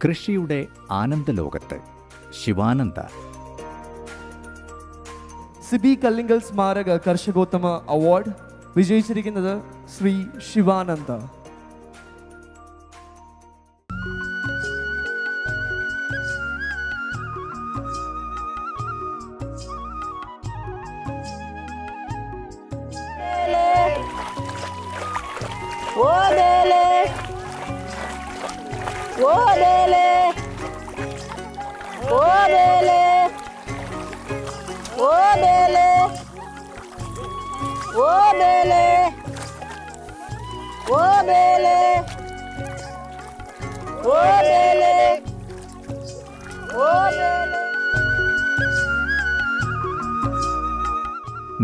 കൃഷിയുടെ ആനന്ദലോകത്ത് ശിവാനന്ദ. സിബി കല്ലിങ്കൽ സ്മാരക കർഷകോത്തമ അവാർഡ് വിജയിച്ചിരിക്കുന്നത് ശ്രീ ശിവാനന്ദ.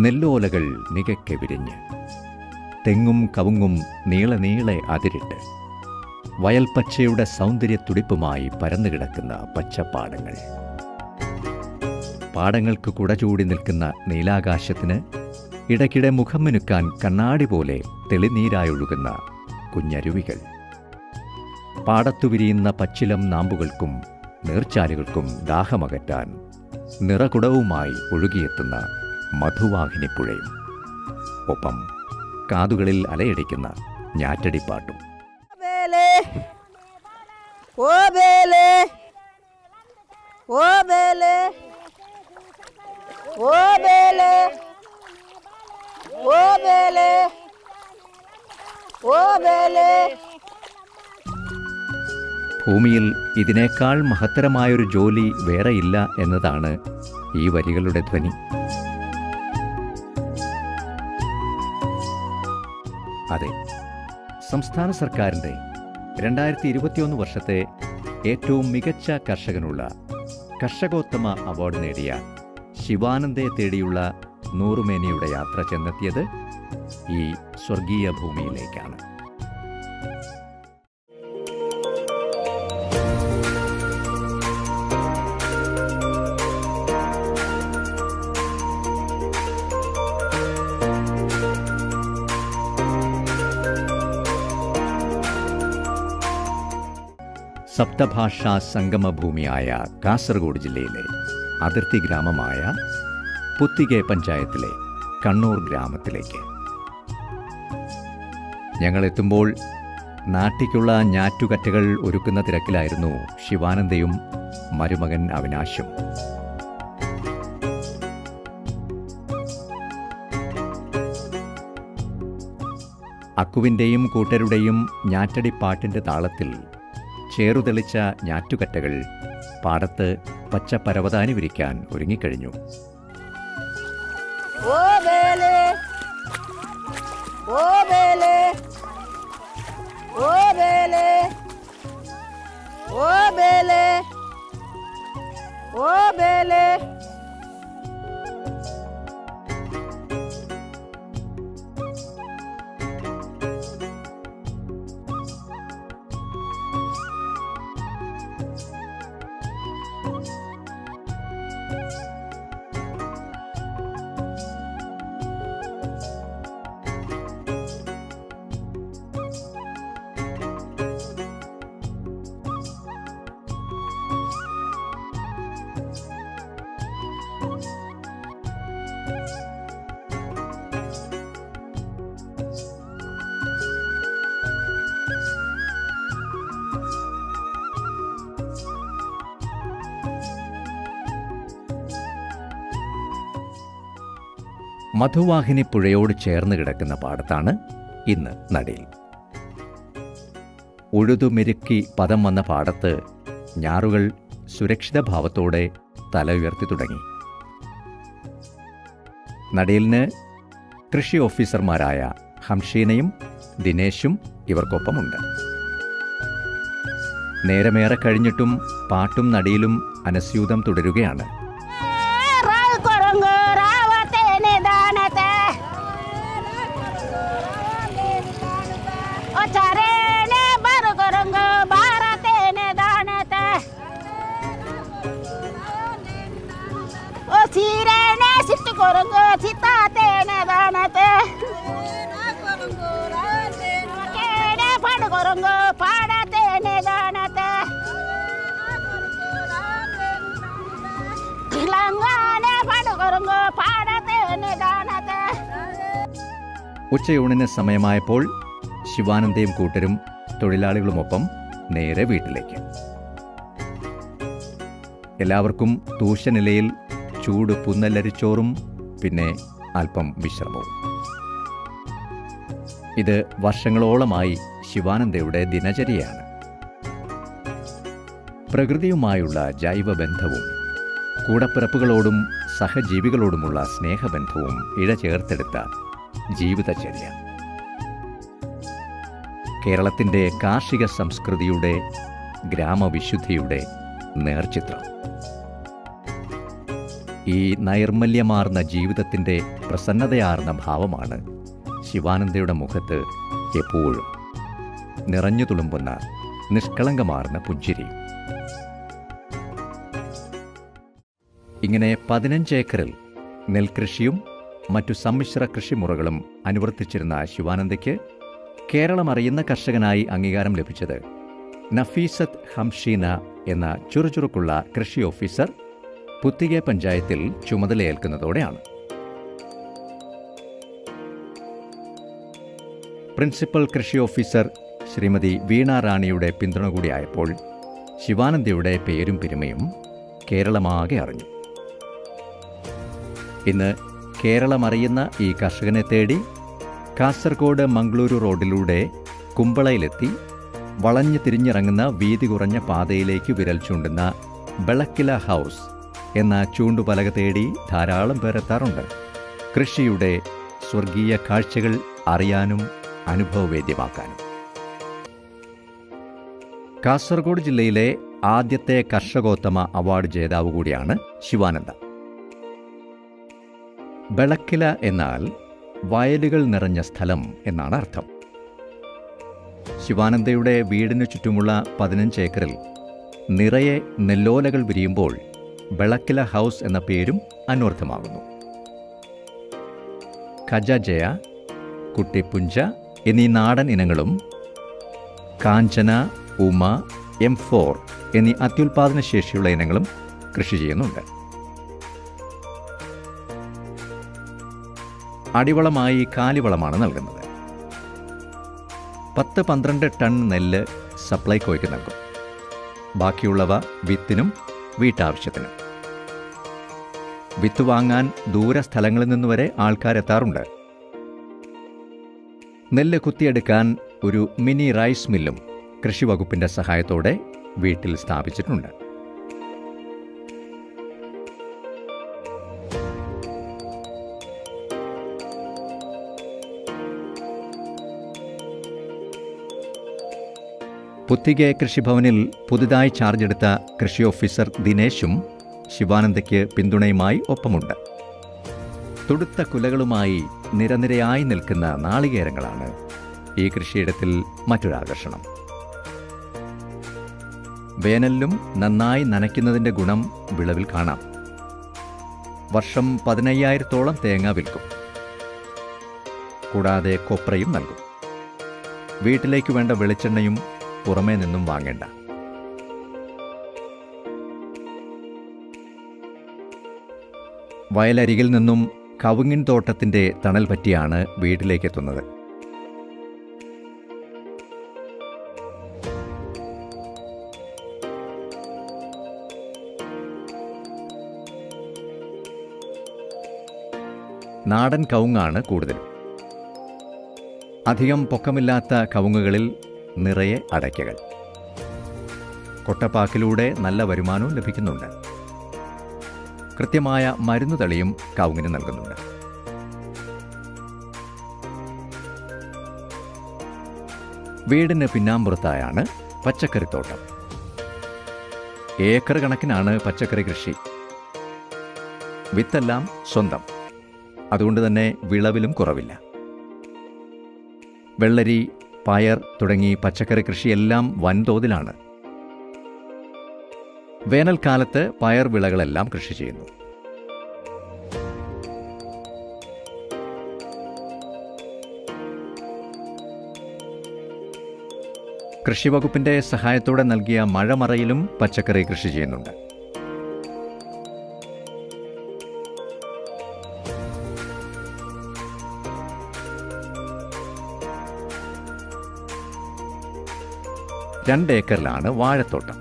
നെല്ലോലകൾ നികക്കെ വിരിഞ്ഞ് തെങ്ങും കവുങ്ങും നീളെ നീളെ അതിരിട്ട് വയൽപ്പച്ചയുടെ സൗന്ദര്യത്തുടിപ്പുമായി പരന്നുകിടക്കുന്ന പച്ചപ്പാടങ്ങൾ. പാടങ്ങൾക്ക് കുടചൂടി നിൽക്കുന്ന നീലാകാശത്തിന് ഇടയ്ക്കിടെ മുഖം മിനുക്കാൻ കണ്ണാടി പോലെ തെളിനീരായൊഴുകുന്ന കുഞ്ഞരുവികൾ. പാടത്തു വിരിയുന്ന പച്ചിലം നാമ്പുകൾക്കും നീർച്ചാലുകൾക്കും ദാഹമകറ്റാൻ നിറകുടവുമായി ഒഴുകിയെത്തുന്ന മധുവാഹിനിപ്പുഴയും. ഒപ്പം കാതുകളിൽ അലയടിക്കുന്ന ഞാറ്റടിപ്പാട്ടും. ഭൂമിയിൽ ഇതിനേക്കാൾ മഹത്തരമായൊരു ജോലി വേറെയില്ല എന്നതാണ് ഈ വരികളുടെ ധ്വനി. അതെ, സംസ്ഥാന സർക്കാരിൻ്റെ 2021 വർഷത്തെ ഏറ്റവും മികച്ച കർഷകനുള്ള കർഷകോത്തമ അവാർഡ് നേടിയ ശിവാനന്ദയെ തേടിയുള്ള നൂറുമേനിയുടെ യാത്ര ചെന്നെത്തിയത് ഈ സ്വർഗീയ ഭൂമിയിലേക്കാണ്. സപ്തഭാഷാ സംഗമഭൂമിയായ കാസർഗോഡ് ജില്ലയിലെ അതിർത്തി ഗ്രാമമായ പുത്തികെ പഞ്ചായത്തിലെ കണ്ണൂർ ഗ്രാമത്തിലേക്ക് ഞങ്ങളെത്തുമ്പോൾ നാട്ടിക്കുള്ള ഞാറ്റുകറ്റകൾ ഒരുക്കുന്ന തിരക്കിലായിരുന്നു ശിവാനന്ദയും മരുമകൻ അവിനാശും. അക്കുവിൻ്റെയും കൂട്ടരുടെയും ഞാറ്റടിപ്പാട്ടിൻ്റെ താളത്തിൽ ചേറുതെളിച്ച ഞാറ്റുകറ്റകൾ പാടത്ത് പച്ചപ്പരവതാനി വിരിക്കാൻ ഒരുങ്ങിക്കഴിഞ്ഞു. മധുവാഹിനി പുഴയോട് ചേർന്ന് കിടക്കുന്ന പാടത്താണ് ഇന്ന് നടീൽ. ഉഴുതുമെരുക്കി പദം വന്ന പാടത്ത് ഞാറുകൾ സുരക്ഷിത ഭാവത്തോടെ തല ഉയർത്തി തുടങ്ങി. നടീലിന് കൃഷി ഓഫീസർമാരായ ഹംഷീനയും ദിനേശും ഇവർക്കൊപ്പമുണ്ട്. നേരമേറെ കഴിഞ്ഞിട്ടും പാട്ടും നടീലും അനസ്യൂതം തുടരുകയാണ്. ഉച്ചയൂണിന് സമയമായപ്പോൾ ശിവാനന്ദയും കൂട്ടരും തൊഴിലാളികളുമൊപ്പം നേരെ വീട്ടിലേക്ക്. എല്ലാവർക്കും തൂശനിലയിൽ ചൂട് പുന്നല്ലരിച്ചോറും പിന്നെ അല്പം വിശ്രമവും. ഇത് വർഷങ്ങളോളമായി ശിവാനന്ദയുടെ ദിനചര്യയാണ്. പ്രകൃതിയുമായുള്ള ജൈവബന്ധവും കൂടപ്പിറപ്പുകളോടും സഹജീവികളോടുമുള്ള സ്നേഹബന്ധവും ഇഴചേർത്തെടുത്ത ജീവിതചര്യ. കേരളത്തിൻ്റെ കാർഷിക സംസ്കൃതിയുടെ ഗ്രാമവിശുദ്ധിയുടെ നേർചിത്രം. ഈ നൈർമല്യമാർന്ന ജീവിതത്തിൻ്റെ പ്രസന്നതയാർന്ന ഭാവമാണ് ശിവാനന്ദയുടെ മുഖത്ത് എപ്പോഴും നിറഞ്ഞു തുളുമ്പുന്ന നിഷ്കളങ്കമാർന്ന പുഞ്ചിരി. ഇങ്ങനെ 15 ഏക്കറിൽ നെൽകൃഷിയും മറ്റു സമ്മിശ്ര കൃഷിമുറകളും അനുവർത്തിച്ചിരുന്ന ശിവാനന്ദയ്ക്ക് കേരളം അറിയുന്ന കർഷകനായി അംഗീകാരം ലഭിച്ചത് നഫീസത്ത് ഹംഷീന എന്ന ചുറുചുറുക്കുള്ള കൃഷി ഓഫീസർ പുത്തികെ പഞ്ചായത്തിൽ ചുമതലയേൽക്കുന്നതോടെയാണ്. പ്രിൻസിപ്പൽ കൃഷി ഓഫീസർ ശ്രീമതി വീണ റാണിയുടെ പിന്തുണ കൂടിയായപ്പോൾ ശിവാനന്ദയുടെ പേരും പെരുമയും കേരളമാകെ അറിഞ്ഞു. ഇന്ന് കേരളമറിയുന്ന ഈ കർഷകനെ തേടി കാസർഗോഡ് മംഗളൂരു റോഡിലൂടെ കുമ്പളയിലെത്തി വളഞ്ഞു തിരിഞ്ഞിറങ്ങുന്ന വീതി കുറഞ്ഞ പാതയിലേക്ക് വിരൽ ചൂണ്ടുന്ന ബെളക്കില ഹൗസ് എന്ന ചൂണ്ടുപലക തേടി ധാരാളം പേരെത്താറുണ്ട്. കൃഷിയുടെ സ്വർഗീയ കാഴ്ചകൾ അറിയാനും അനുഭവവേദ്യമാക്കാനും. കാസർഗോഡ് ജില്ലയിലെ ആദ്യത്തെ കർഷകോത്തമ അവാർഡ് ജേതാവ് കൂടിയാണ് ശിവാനന്ദ. ബെളക്കില എന്നാൽ വയലുകൾ നിറഞ്ഞ സ്ഥലം എന്നാണ് അർത്ഥം. ശിവാനന്ദയുടെ വീടിനു ചുറ്റുമുള്ള 15 ഏക്കറിൽ നിറയെ നെല്ലോലകൾ വിരിയുമ്പോൾ ബെളക്കില ഹൗസ് എന്ന പേരും അന്വർത്ഥമാകുന്നു. ഖജജയ, കുട്ടിപ്പുഞ്ച എന്നീ നാടൻ ഇനങ്ങളും കാഞ്ചന, ഉമ, M4 എന്നീ അത്യുൽപാദന ശേഷിയുള്ള ഇനങ്ങളും കൃഷി ചെയ്യുന്നുണ്ട്. അടിവളമായി കാലിവളമാണ് നൽകുന്നത്. 10-12 ടൺ നെല്ല് സപ്ലൈകോയ്ക്ക് നൽകും. ബാക്കിയുള്ളവ വിത്തിനും വീട്ടാവശ്യത്തിനും. വിത്ത് വാങ്ങാൻ ദൂരസ്ഥലങ്ങളിൽ നിന്നുവരെ ആൾക്കാരെത്താറുണ്ട്. നെല്ല് കുത്തിയെടുക്കാൻ ഒരു മിനി റൈസ് മില്ലും കൃഷിവകുപ്പിന്റെ സഹായത്തോടെ വീട്ടിൽ സ്ഥാപിച്ചിട്ടുണ്ട്. പുത്തികെ കൃഷിഭവനിൽ പുതുതായി ചാർജ് എടുത്ത കൃഷി ഓഫീസർ ദിനേശും ശിവാനന്ദയ്ക്ക് പിന്തുണയുമായി ഒപ്പമുണ്ട്. തുടുത്ത കുലകളുമായി നിരനിരയായി നിൽക്കുന്ന നാളികേരങ്ങളാണ് ഈ കൃഷിയിടത്തിൽ മറ്റൊരാകർഷണം. വേനലിലും നന്നായി നനയ്ക്കുന്നതിൻ്റെ ഗുണം വിളവിൽ കാണാം. വർഷം 15,000-ഓളം തേങ്ങ വിൽക്കും. കൂടാതെ കൊപ്രയും നൽകും. വീട്ടിലേക്ക് വേണ്ട വെളിച്ചെണ്ണയും പുറമേ നിന്നും വാങ്ങേണ്ട. വയലരികിൽ നിന്നും കവുങ്ങിൻ തോട്ടത്തിൻ്റെ തണൽ പറ്റിയാണ് വീട്ടിലേക്കെത്തുന്നത്. നാടൻ കവുങ്ങാണ് കൂടുതലും. അധികം പൊക്കമില്ലാത്ത കവുങ്ങുകളിൽ നിറയെ അടയ്ക്കകൾ. കൊട്ടപ്പാക്കിലൂടെ നല്ല വരുമാനവും ലഭിക്കുന്നുണ്ട്. കൃത്യമായ മരുന്നുതളിയും കവുങ്ങിന് നൽകുന്നുണ്ട്. വീടിന് പിന്നാമ്പുറത്തായാണ് പച്ചക്കറിത്തോട്ടം. ഏക്കർ കണക്കിനാണ് പച്ചക്കറി കൃഷി. വിത്തെല്ലാം സ്വന്തം. അതുകൊണ്ട് തന്നെ വിളവിലും കുറവില്ല. വെള്ളരി, പയർ തുടങ്ങി പച്ചക്കറി കൃഷിയെല്ലാം വൻതോതിലാണ്. വേനൽക്കാലത്ത് പയർ വിളകളെല്ലാം കൃഷി ചെയ്യുന്നു. കൃഷിവകുപ്പിന്റെ സഹായത്തോടെ നൽകിയ മഴമറയിലും പച്ചക്കറി കൃഷി ചെയ്യുന്നുണ്ട്. 2 ഏക്കറിലാണ് വാഴത്തോട്ടം.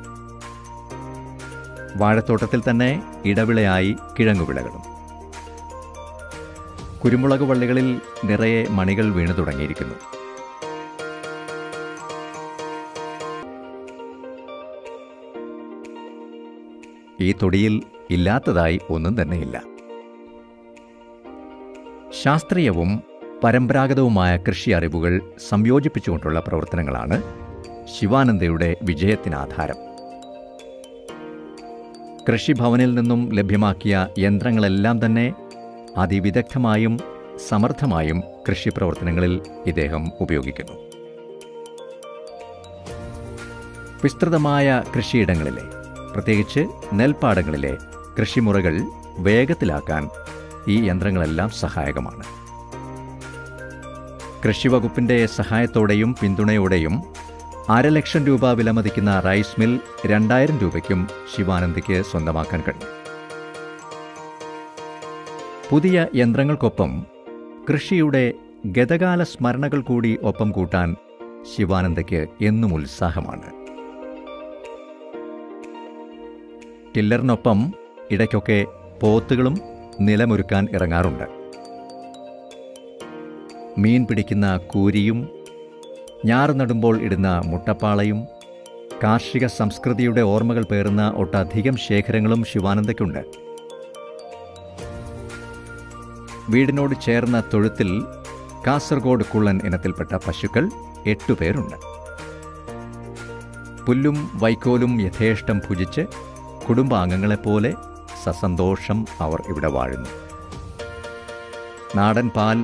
വാഴത്തോട്ടത്തിൽ തന്നെ ഇടവിളയായി കിഴങ്ങുവിളകളും. കുരുമുളക് വള്ളികളിൽ നിറയെ മണികൾ വീണു തുടങ്ങിയിരിക്കുന്നു. ഈ തൊടിയിൽ ഇല്ലാത്തതായി ഒന്നും തന്നെയില്ല. ശാസ്ത്രീയവും പരമ്പരാഗതവുമായ കൃഷി അറിവുകൾ സംയോജിപ്പിച്ചുകൊണ്ടുള്ള പ്രവർത്തനങ്ങളാണ് ശിവാനന്ദയുടെ വിജയത്തിനാധാരം. കൃഷിഭവനിൽ നിന്നും ലഭ്യമാക്കിയ യന്ത്രങ്ങളെല്ലാം തന്നെ അതിവിദഗ്ധമായും സമർത്ഥമായും കൃഷിപ്രവർത്തനങ്ങളിൽ ഇദ്ദേഹം ഉപയോഗിക്കുന്നു. വിസ്തൃതമായ കൃഷിയിടങ്ങളിലെ, പ്രത്യേകിച്ച് നെൽപ്പാടങ്ങളിലെ കൃഷിമുറകൾ വേഗത്തിലാക്കാൻ ഈ യന്ത്രങ്ങളെല്ലാം സഹായകമാണ്. കൃഷിവകുപ്പിൻ്റെ സഹായത്തോടെയും പിന്തുണയോടെയും 500,000 രൂപ വിലമതിക്കുന്ന റൈസ് മിൽ 2,000 രൂപയ്ക്കും ശിവാനന്ദയ്ക്ക് സ്വന്തമാക്കാൻ കഴിഞ്ഞു. പുതിയ യന്ത്രങ്ങൾക്കൊപ്പം കൃഷിയുടെ ഗതകാല സ്മരണകൾ കൂടി ഒപ്പം കൂട്ടാൻ ശിവാനന്ദയ്ക്ക് എന്നും ഉത്സാഹമാണ്. ടില്ലറിനൊപ്പം ഇടയ്ക്കൊക്കെ പോത്തുകളും നിലമൊരുക്കാൻ ഇറങ്ങാറുണ്ട്. മീൻ പിടിക്കുന്ന കൂരിയും ഞാറ് നടുമ്പോൾ ഇടുന്ന മുട്ടപ്പാളയും കാർഷിക സംസ്കൃതിയുടെ ഓർമ്മകൾ പേറുന്ന ഒട്ടധികം ശേഖരങ്ങളും ശിവാനന്ദയ്ക്കുണ്ട്. വീടിനോട് ചേർന്ന തൊഴുത്തിൽ കാസർഗോഡ് കുള്ളൻ ഇനത്തിൽപ്പെട്ട പശുക്കൾ 8 പേരുണ്ട്. പുല്ലും വൈക്കോലും യഥേഷ്ടം ഭുജിച്ച് കുടുംബാംഗങ്ങളെപ്പോലെ സസന്തോഷം അവർ ഇവിടെ വാഴുന്നു. നാടൻ പാൽ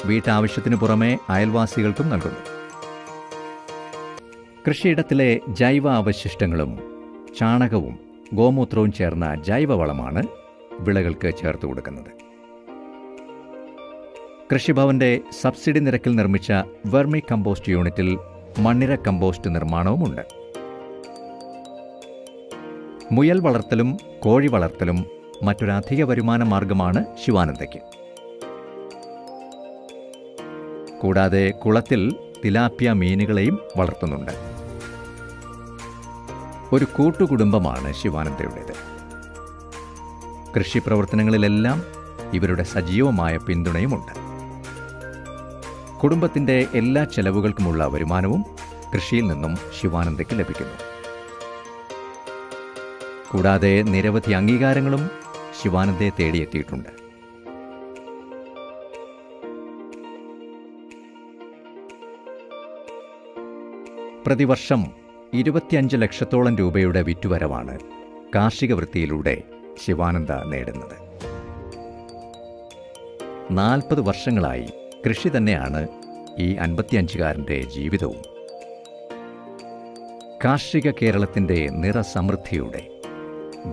വീട്ടാവശ്യത്തിനു പുറമെ അയൽവാസികൾക്കും നൽകുന്നു. കൃഷിയിടത്തിലെ ജൈവ അവശിഷ്ടങ്ങളും ചാണകവും ഗോമൂത്രവും ചേർന്ന ജൈവവളമാണ് വിളകൾക്ക് ചേർത്ത് കൊടുക്കുന്നത്. കൃഷിഭവന്റെ സബ്സിഡി നിരക്കിൽ നിർമ്മിച്ച വെർമി കമ്പോസ്റ്റ് യൂണിറ്റിൽ മണ്ണിര കമ്പോസ്റ്റ് നിർമ്മാണവുമുണ്ട്. മുയൽ വളർത്തലും കോഴി വളർത്തലും മറ്റൊരധിക വരുമാന മാർഗമാണ് ശിവാനന്ദയ്ക്ക്. കൂടാതെ കുളത്തിൽ തിലാപ്പിയ മീനുകളെയും വളർത്തുന്നുണ്ട്. ഒരു കൂട്ടുകുടുംബമാണ് ശിവാനന്ദയുടേത്. കൃഷിപ്രവർത്തനങ്ങളിലെല്ലാം ഇവരുടെ സജീവമായ പിന്തുണയുമുണ്ട്. കുടുംബത്തിൻ്റെ എല്ലാ ചെലവുകൾക്കുമുള്ള വരുമാനവും കൃഷിയിൽ നിന്നും ശിവാനന്ദയ്ക്ക് ലഭിക്കുന്നു. കൂടാതെ നിരവധി അംഗീകാരങ്ങളും ശിവാനന്ദയെ തേടിയെത്തിയിട്ടുണ്ട്. പ്രതിവർഷം 25 ലക്ഷത്തോളം രൂപയുടെ വിറ്റുവരവാണ് കാർഷിക വൃത്തിയിലൂടെ ശിവാനന്ദ നേടുന്നത്. 40 വർഷങ്ങളായി കൃഷി തന്നെയാണ് ഈ 55-കാരൻ്റെ ജീവിതവും. കാർഷിക കേരളത്തിൻ്റെ നിറസമൃദ്ധിയുടെ,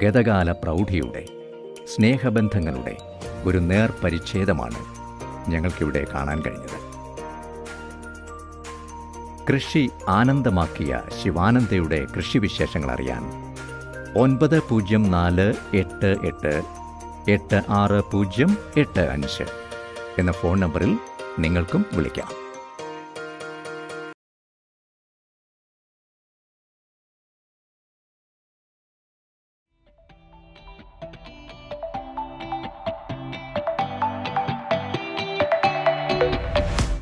ഗതകാല പ്രൗഢിയുടെ, സ്നേഹബന്ധങ്ങളുടെ ഒരു നേർപരിച്ഛേദമാണ് ഞങ്ങൾക്കിവിടെ കാണാൻ കഴിഞ്ഞത്. കൃഷി ആനന്ദമാക്കിയ ശിവാനന്ദയുടെ കൃഷിവിശേഷങ്ങൾ അറിയാൻ 9048886085 എന്ന ഫോൺ നമ്പറിൽ നിങ്ങൾക്കും വിളിക്കാം.